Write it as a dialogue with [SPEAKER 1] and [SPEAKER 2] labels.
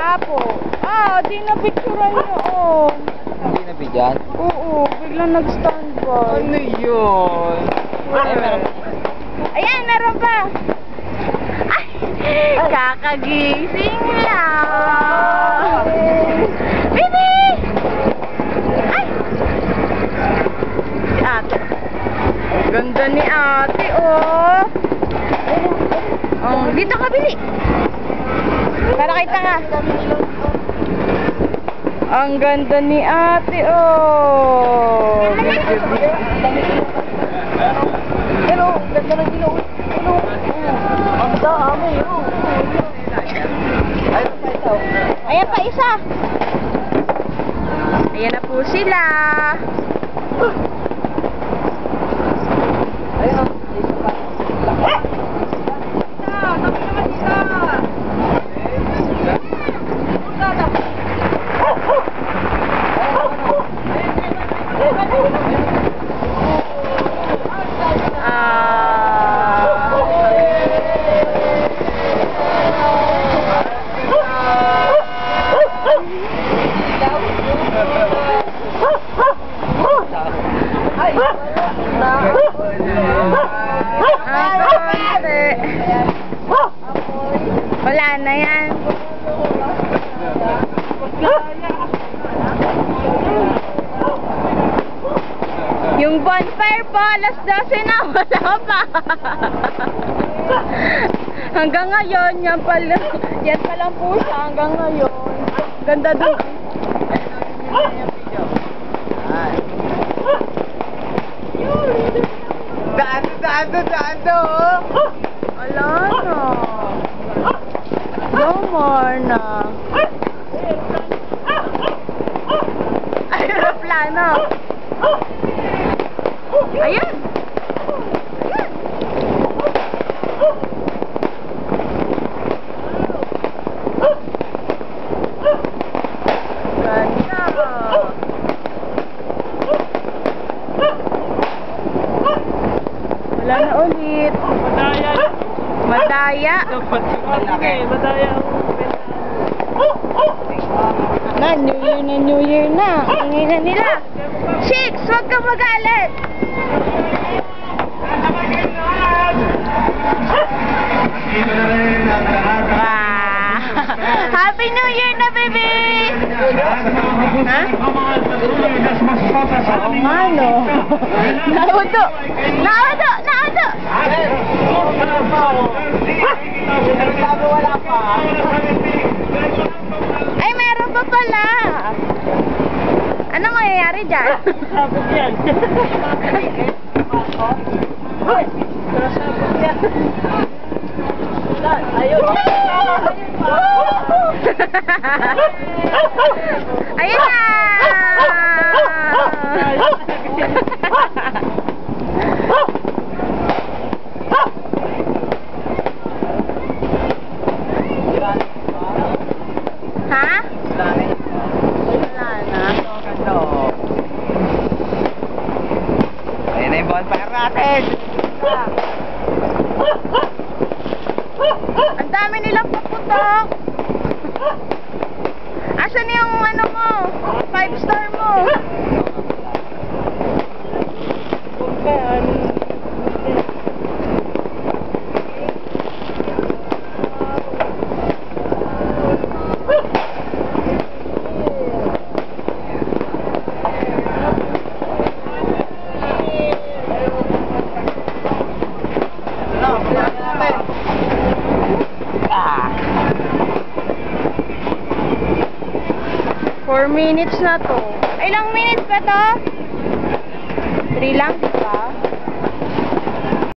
[SPEAKER 1] Apo. Ah, di na picturean niyo. Oh.
[SPEAKER 2] Hindi na bigyan?
[SPEAKER 1] Oo, biglang nag-standby.
[SPEAKER 2] Ano yun?
[SPEAKER 1] Ayan, meron pa. Ay, kakagising lang. Bibi! Ay! Si ate. Ganda ni ate, oh. Oh, dito ka, Bili. Para kita ka. Ang ganda ni ate, oh.
[SPEAKER 3] Hello, ganda ng ilaw. Hello. Ang dami, oh.
[SPEAKER 1] Ayan pa isa. Ayan na po sila.
[SPEAKER 3] Ayun.
[SPEAKER 1] Wala na yan. Yung bonfire po, alas 12 na, wala pa. Hanggang ngayon, yan pa lang po siya hanggang ngayon. Ganda doon.
[SPEAKER 2] Dado!
[SPEAKER 1] Wala na. No more na. Ay, aeroplano. Ayan. Ayan. Ganda. Wala na ulit. Madaya.
[SPEAKER 3] Madaya.
[SPEAKER 1] Na, New Year na. Ingay na nila. Chicks, huwag ka magalit. Wow. Happy New Year na, baby! Ha? Oo nga, no? Naudo! Naudo! Naudo!
[SPEAKER 2] Wala pa.
[SPEAKER 1] Ay, meron pa pala. Ano mangyayari dyan?
[SPEAKER 3] Sabog yan. Sabog yan. Ayun.
[SPEAKER 1] Ayun na! Ha? Wala na.
[SPEAKER 2] Ayun na yung bonfire natin.
[SPEAKER 1] Ang dami nilang paputok. Asan yung ano mo? 5-star mo? Four minutes na to. Ilang minutes pa to? 3 lang, diba?